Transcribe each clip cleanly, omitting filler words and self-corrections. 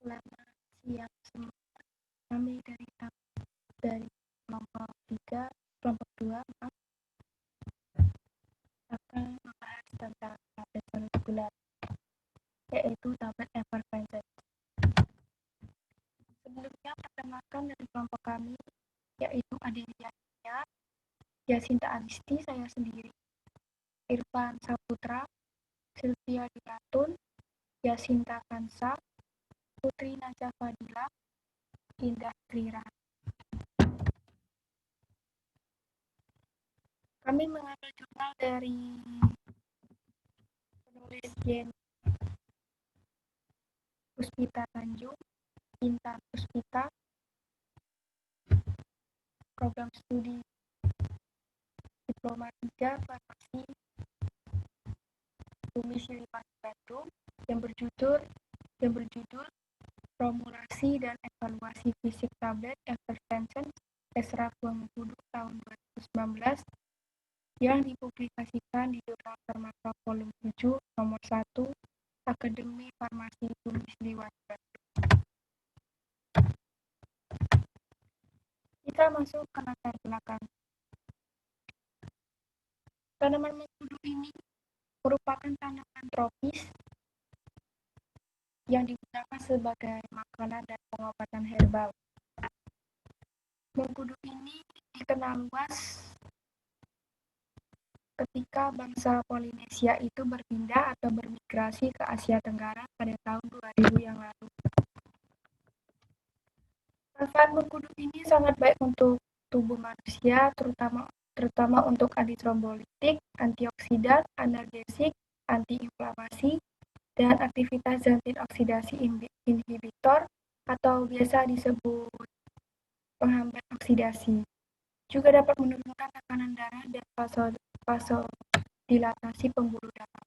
Selamat siang semua. Kami dari kelompok 3, kelompok 2 akan membahas tentang tablet molekuler, yaitu tablet Everfence. Sebelumnya perkenalkan dari kelompok kami, yaitu Adelia, Yasinta Adisti, saya sendiri, Irfan Saputra, Sylvia Diratun, Yasinta Kansa, Putri Najah Fadila, Indah Trira. Kami mengambil jurnal dari penulis Yen Puspita Tanjung, Intan Puspita, program studi Diploma 3 Farmasi Domisili Bandung yang berjudul Formulasi dan Evaluasi Fisik Tablet Everfence Esra Mengkudu tahun 2019 yang dipublikasikan di Jurnal Farmaka Volume 7 nomor 1 Akademi Farmasi Domisili Bandung. Kita masuk ke latar belakang. Tanaman mengkudu ini merupakan tanaman tropis yang digunakan sebagai makanan dan pengobatan herbal. Mengkudu ini dikenal luas ketika bangsa Polinesia itu berpindah atau bermigrasi ke Asia Tenggara pada tahun 2000 yang lalu. Manfaat mengkudu ini sangat baik untuk tubuh manusia, terutama untuk antitrombolitik, antioksidan, analgesik, antiinflamasi, dan aktivitas zantin oksidasi inhibitor atau biasa disebut penghambat oksidasi. Juga dapat menurunkan tekanan darah dan vasodilatasi pembuluh darah.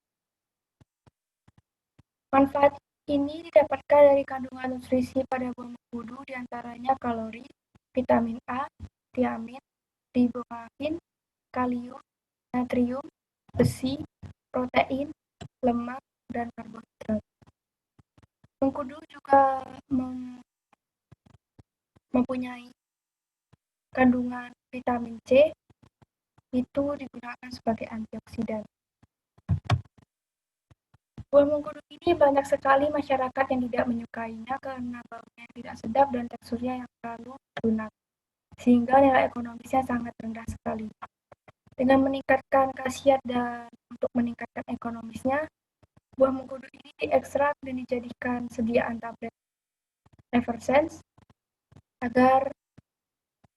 Manfaat ini didapatkan dari kandungan nutrisi pada buah mengkudu, diantaranya kalori, vitamin A, tiamin, riboflavin, kalium, natrium, besi, protein, lemak, dan karbohidrat. Mengkudu juga mempunyai kandungan vitamin C, itu digunakan sebagai antioksidan. Buah mengkudu ini banyak sekali masyarakat yang tidak menyukainya karena baunya tidak sedap dan teksturnya yang terlalu lunak, sehingga nilai ekonomisnya sangat rendah sekali. Dengan meningkatkan khasiat dan untuk meningkatkan ekonomisnya, buah mengkudu ini diekstrak dan dijadikan sediaan tablet Everfence agar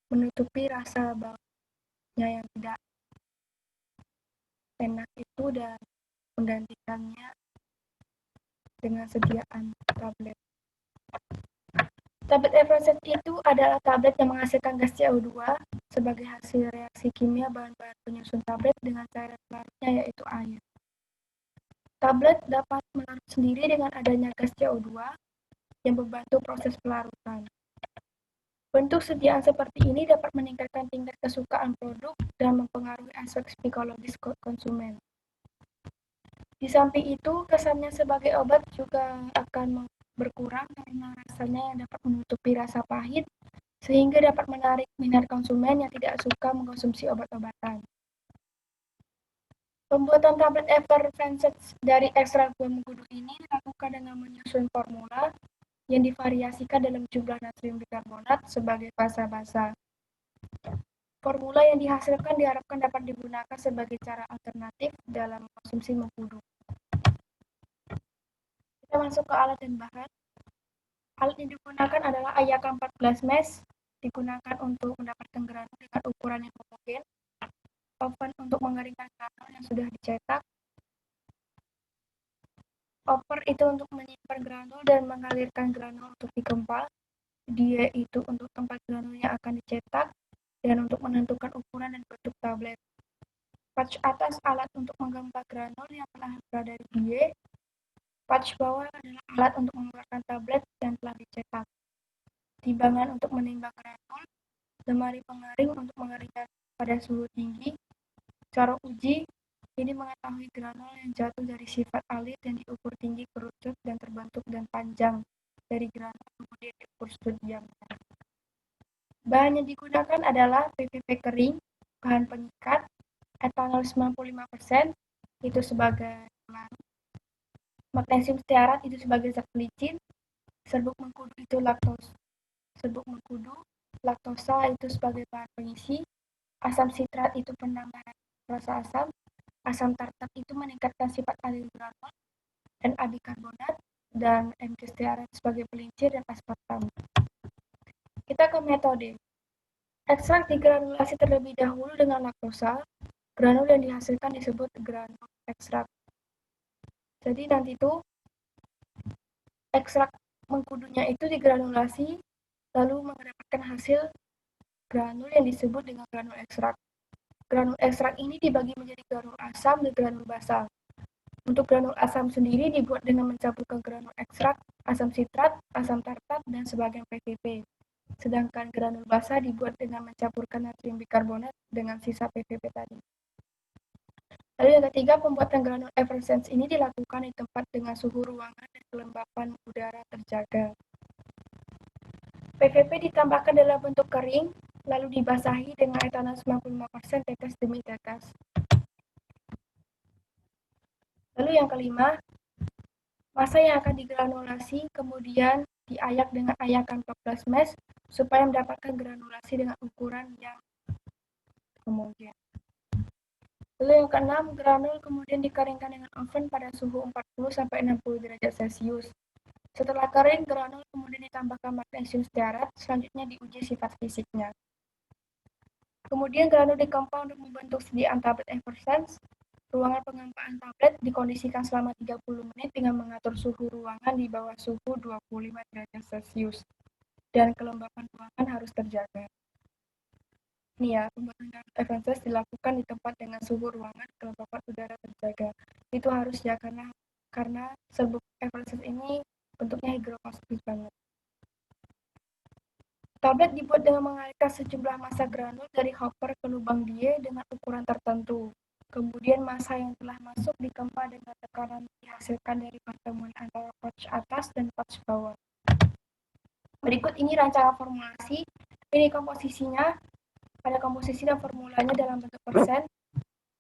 menutupi rasa baunya yang tidak enak itu dan menggantikannya dengan sediaan tablet. Tablet Everfence itu adalah tablet yang menghasilkan gas CO2 sebagai hasil reaksi kimia bahan-bahan penyusun tablet dengan cairan pelarutnya yaitu air. Tablet dapat melarut sendiri dengan adanya gas CO2 yang membantu proses pelarutan. Bentuk sediaan seperti ini dapat meningkatkan tingkat kesukaan produk dan mempengaruhi aspek psikologis konsumen. Di samping itu, kesannya sebagai obat juga akan berkurang karena rasanya yang dapat menutupi rasa pahit, sehingga dapat menarik minat konsumen yang tidak suka mengkonsumsi obat-obatan. Pembuatan tablet Everfence dari ekstrak buah mengkudu ini dilakukan dengan menyusun formula yang divariasikan dalam jumlah natrium bikarbonat sebagai basa-basa. Formula yang dihasilkan diharapkan dapat digunakan sebagai cara alternatif dalam mengkonsumsi mengkudu. Kita masuk ke alat dan bahan. Alat yang digunakan adalah Ayaka 14 mesh, digunakan untuk mendapatkan granul dengan ukuran yang homogen, oven untuk mengeringkan granul yang sudah dicetak, Hopper itu untuk menyimpan granul dan mengalirkan granul untuk dikempal, Die itu untuk tempat granul yang akan dicetak, dan untuk menentukan ukuran dan bentuk tablet. Patch atas alat untuk menggempal granul yang telah berada di Die. Patch bawah adalah alat untuk mengeluarkan tablet yang telah dicetak. Timbangan untuk menimbang granul, lemari pengaring untuk mengeringkan pada suhu tinggi. Cara uji, ini mengetahui granul yang jatuh dari sifat alir dan diukur tinggi, kerucut, dan terbentuk dan panjang dari granul kemudian diukur sudut diamnya. Bahan yang digunakan adalah PVP kering, bahan pengikat, etanol 95% itu sebagai pelarut, magnesium stearat itu sebagai zat pelicin, serbuk mengkudu itu laktosa itu sebagai bahan pengisi, asam sitrat itu penambah rasa asam, asam tartar itu meningkatkan sifat alil granul, Na bikarbonat, dan Mg stearat sebagai pelincir dan aspartam. Kita ke metode. Ekstrak digranulasi terlebih dahulu dengan laktosa. Granul yang dihasilkan disebut granul ekstrak. Jadi nanti itu ekstrak mengkudunya itu digranulasi lalu mendapatkan hasil granul yang disebut dengan granul ekstrak. Granul ekstrak ini dibagi menjadi granul asam dan granul basa. Untuk granul asam sendiri dibuat dengan mencampurkan granul ekstrak, asam sitrat, asam tartar, dan sebagian PVP. Sedangkan granul basa dibuat dengan mencampurkan natrium bikarbonat dengan sisa PVP tadi. Lalu yang ketiga, pembuatan granul effervescens ini dilakukan di tempat dengan suhu ruangan dan kelembapan udara terjaga. PVP ditambahkan dalam bentuk kering, lalu dibasahi dengan etanol 95% tetes demi tetes. Lalu yang kelima, massa yang akan digranulasi kemudian diayak dengan ayakan 14 mesh supaya mendapatkan granulasi dengan ukuran yang homogen. Lalu yang keenam, granul kemudian dikeringkan dengan oven pada suhu 40-60 derajat Celcius. Setelah kering, granul kemudian ditambahkan magnesium stearat, selanjutnya diuji sifat fisiknya. Kemudian granul dikempang untuk membentuk sediaan tablet effervescens. Ruangan pengempaan tablet dikondisikan selama 30 menit dengan mengatur suhu ruangan di bawah suhu 25 derajat Celcius. Dan kelembapan ruangan harus terjaga. Ini ya, pembuatan granul effervescens dilakukan di tempat dengan suhu ruangan kelembapan udara terjaga. Itu harus ya karena serbuk effervescens ini bentuknya higrofosfat banget. Tablet dibuat dengan mengalirkan sejumlah massa granul dari hopper ke lubang die dengan ukuran tertentu. Kemudian massa yang telah masuk dikempa dengan tekanan dihasilkan dari pertemuan antara pouch atas dan pouch bawah. Berikut ini rancangan formulasi. Ini komposisinya. Ada komposisi dan formulanya dalam bentuk persen.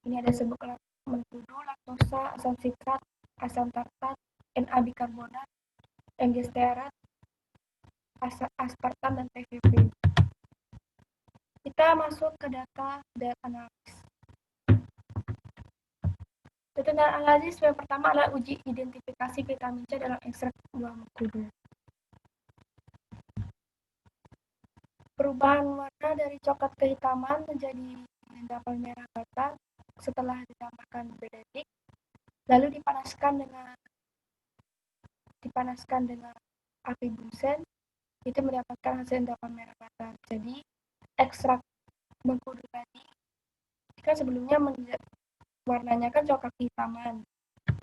Ini ada serbuk mengkudu, laktosa, asam sitrat, asam tartar, Na bikarbonat, Mg stearat, aspartam, dan PVP. Kita masuk ke data dan analisis. Data dan analisis yang pertama adalah uji identifikasi vitamin C dalam ekstrak buah mengkudu. Perubahan warna dari coklat kehitaman menjadi endapan merah bata setelah ditambahkan benedik, lalu dipanaskan dengan api bunsen, itu mendapatkan hasil endapan merah bata. Jadi ekstrak mengkudu tadi kan sebelumnya warnanya kan coklat kehitaman,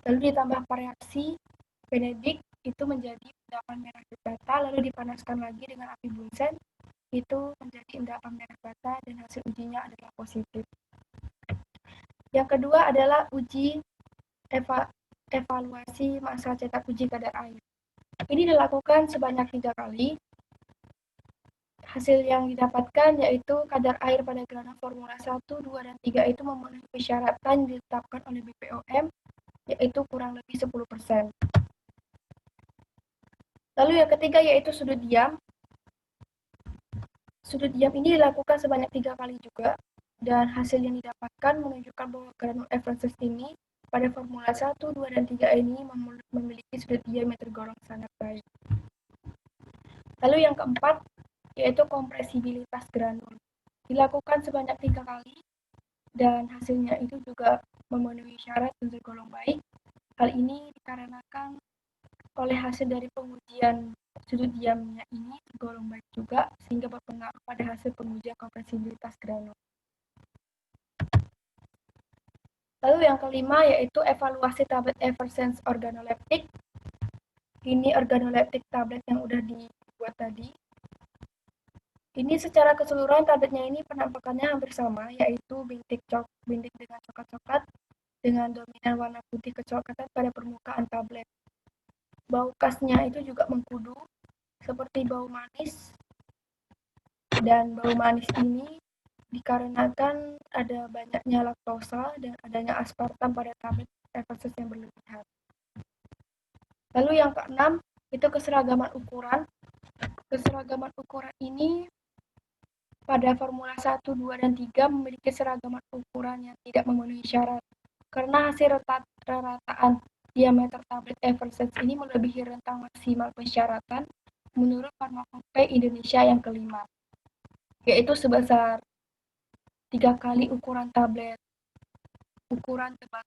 lalu ditambah reaksi benedik itu menjadi endapan merah bata, lalu dipanaskan lagi dengan api bunsen, itu menjadi endapan merah bata dan hasil ujinya adalah positif. Yang kedua adalah uji evaluasi massa cetak uji kadar air. Ini dilakukan sebanyak 3 kali. Hasil yang didapatkan yaitu kadar air pada granul formula 1, 2, dan 3 itu memenuhi persyaratan yang ditetapkan oleh BPOM, yaitu kurang lebih 10%. Lalu yang ketiga yaitu sudut diam. Sudut diam ini dilakukan sebanyak 3 kali juga, dan hasil yang didapatkan menunjukkan bahwa granul effervescens ini pada formula 1, 2, dan 3 ini memiliki sudut diam yang tergolong sangat baik. Lalu yang keempat yaitu kompresibilitas granul. Dilakukan sebanyak 3 kali, dan hasilnya itu juga memenuhi syarat dan tergolong baik. Hal ini dikarenakan oleh hasil dari pengujian sudut diamnya ini tergolong baik juga, sehingga berpengaruh pada hasil pengujian kompresibilitas granul. Lalu yang kelima yaitu evaluasi tablet effervescens organoleptik. Ini organoleptik tablet yang udah dibuat tadi. Ini secara keseluruhan tabletnya ini penampakannya hampir sama, yaitu bintik dengan coklat-coklat dengan dominan warna putih kecoklatan pada permukaan tablet. Bau khasnya itu juga mengkudu, seperti bau manis, dan bau manis ini dikarenakan ada banyaknya laktosa dan adanya aspartam pada tablet Eversense yang berlebihan. Lalu yang keenam, itu keseragaman ukuran. Keseragaman ukuran ini pada Formula 1, 2, dan 3 memiliki seragaman ukuran yang tidak memenuhi syarat. Karena hasil rerataan diameter tablet Eversense ini melebihi rentang maksimal persyaratan menurut Farmakope Indonesia yang kelima, yaitu sebesar 3 kali ukuran tebal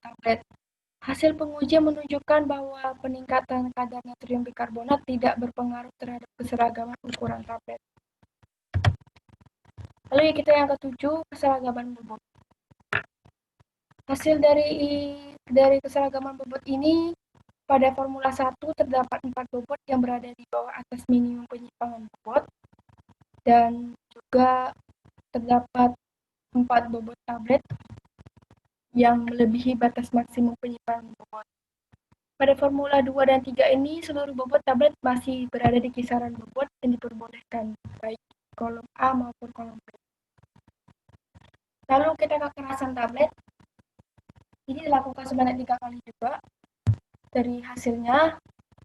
tablet. Hasil pengujian menunjukkan bahwa peningkatan kadar natrium bikarbonat tidak berpengaruh terhadap keseragaman ukuran tablet. Lalu kita yang ketujuh, keseragaman bobot. Hasil dari keseragaman bobot ini, pada Formula 1 terdapat 4 bobot yang berada di bawah atas minimum penyimpangan bobot, dan juga terdapat 4 bobot tablet yang melebihi batas maksimum penyimpangan bobot. Pada Formula 2 dan 3 ini, seluruh bobot tablet masih berada di kisaran bobot yang diperbolehkan, baik kolom A maupun kolom B. Lalu kita kekerasan tablet, ini dilakukan sebanyak 3 kali juga. Dari hasilnya,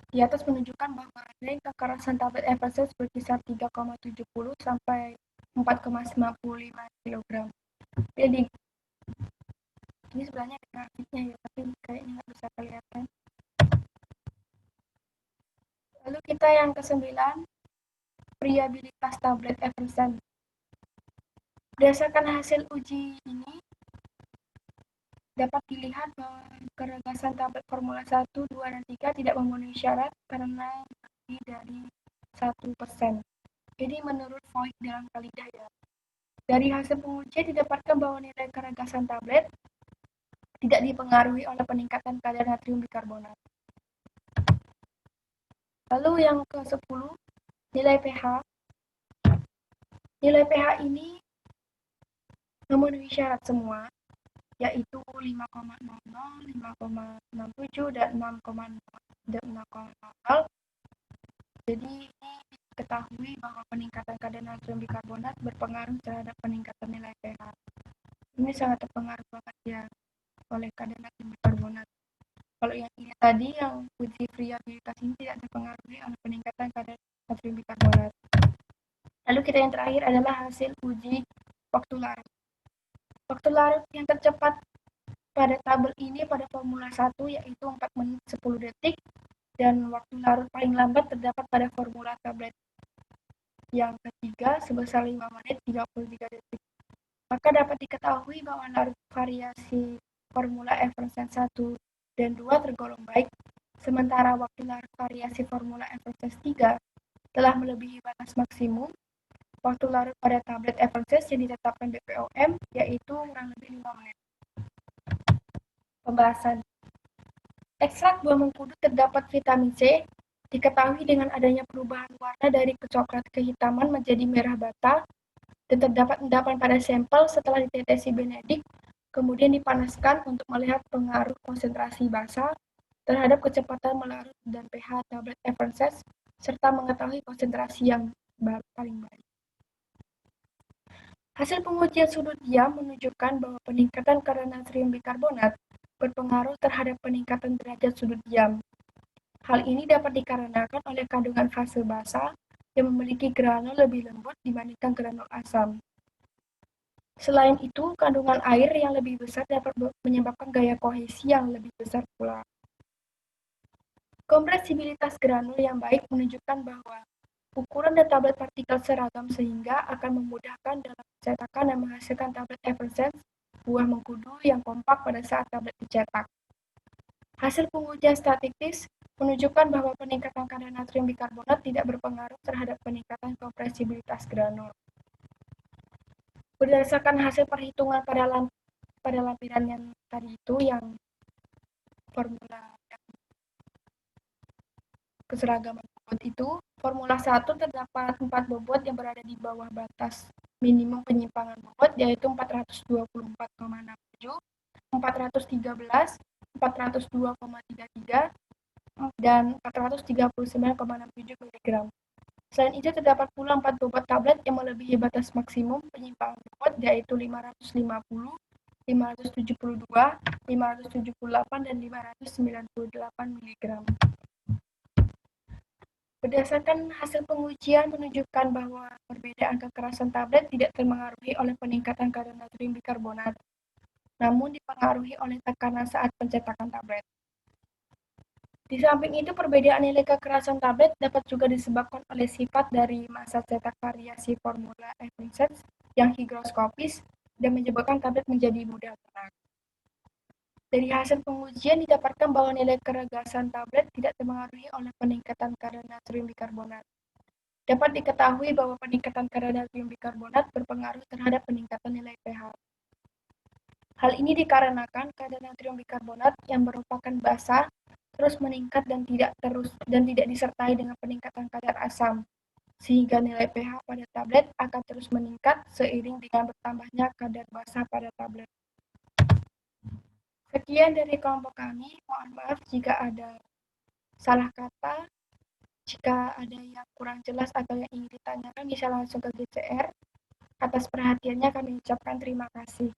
di atas menunjukkan bahwa range kekerasan tablet Eversense berkisar 3,70 sampai 4,95 kg. Jadi, ini sebenarnya grafiknya ya, tapi kayaknya nggak bisa kelihatan. Lalu kita yang ke-9, friabilitas tablet Eversense. Berdasarkan hasil uji ini, dapat dilihat bahwa keregasan tablet Formula 1, 2, dan 3 tidak memenuhi syarat karena lebih dari 1%. Jadi menurut Voigt dalam Kalidah ya. Dari hasil pengujian didapatkan bahwa nilai keregasan tablet tidak dipengaruhi oleh peningkatan kadar natrium bikarbonat. Lalu yang ke-10, nilai pH. Nilai pH ini memenuhi syarat semua, yaitu 5,00, 5,67, dan 6,00. Jadi ini diketahui bahwa peningkatan kadar natrium bikarbonat berpengaruh terhadap peningkatan nilai pH. Ini sangat terpengaruh banget ya oleh kadar natrium bikarbonat. Kalau yang ini tadi, yang uji friabilitas ini tidak terpengaruhi oleh peningkatan kadar natrium bikarbonat. Lalu kita yang terakhir adalah hasil uji waktu larut. Waktu larut yang tercepat pada tabel ini pada Formula 1 yaitu 4 menit 10 detik, dan waktu larut paling lambat terdapat pada Formula tablet yang ketiga sebesar 5 menit 33 detik. Maka dapat diketahui bahwa larut variasi Formula Eversense 1 dan 2 tergolong baik, sementara waktu larut variasi Formula Eversense 3 telah melebihi batas maksimum waktu larut pada tablet Eversense yang ditetapkan BPOM, yaitu kurang lebih 5 menit. Pembahasan. Ekstrak buah mengkudu terdapat vitamin C, diketahui dengan adanya perubahan warna dari kecoklat kehitaman menjadi merah bata, dan terdapat endapan pada sampel setelah ditetesi benedik, kemudian dipanaskan untuk melihat pengaruh konsentrasi basa terhadap kecepatan melarut dan pH tablet Eversense, serta mengetahui konsentrasi yang paling baik. Hasil pengujian sudut diam menunjukkan bahwa peningkatan kadar natrium bikarbonat berpengaruh terhadap peningkatan derajat sudut diam. Hal ini dapat dikarenakan oleh kandungan fase basa yang memiliki granul lebih lembut dibandingkan granul asam. Selain itu, kandungan air yang lebih besar dapat menyebabkan gaya kohesi yang lebih besar pula. Kompresibilitas granul yang baik menunjukkan bahwa ukuran dan tablet partikel seragam sehingga akan memudahkan dalam pencetakan dan menghasilkan tablet Eversense buah mengkudu yang kompak pada saat tablet dicetak. Hasil pengujian statistis menunjukkan bahwa peningkatan kadar natrium bikarbonat tidak berpengaruh terhadap peningkatan kompresibilitas granul. Berdasarkan hasil perhitungan pada lampiran yang tadi itu, yang formula keseragaman bobot itu, Formula 1 terdapat 4 bobot yang berada di bawah batas minimum penyimpangan bobot, yaitu 424,67, 413, 402,33, dan 439,67 mg. Selain itu, terdapat pula 4 bobot tablet yang melebihi batas maksimum penyimpangan bobot, yaitu 550, 572, 578, dan 598 mg. Berdasarkan hasil pengujian menunjukkan bahwa perbedaan kekerasan tablet tidak terpengaruhi oleh peningkatan kadar natrium bikarbonat, namun dipengaruhi oleh tekanan saat pencetakan tablet. Di samping itu, perbedaan nilai kekerasan tablet dapat juga disebabkan oleh sifat dari massa cetak variasi formula Effingham yang higroskopis dan menyebabkan tablet menjadi mudah retak. Dari hasil pengujian didapatkan bahwa nilai keregasan tablet tidak terpengaruhi oleh peningkatan kadar natrium bikarbonat. Dapat diketahui bahwa peningkatan kadar natrium bikarbonat berpengaruh terhadap peningkatan nilai pH. Hal ini dikarenakan kadar natrium bikarbonat yang merupakan basa terus meningkat dan tidak disertai dengan peningkatan kadar asam, sehingga nilai pH pada tablet akan terus meningkat seiring dengan bertambahnya kadar basa pada tablet. Sekian dari kelompok kami, mohon maaf jika ada salah kata, jika ada yang kurang jelas atau yang ingin ditanyakan bisa langsung ke GCR. Atas perhatiannya kami ucapkan terima kasih.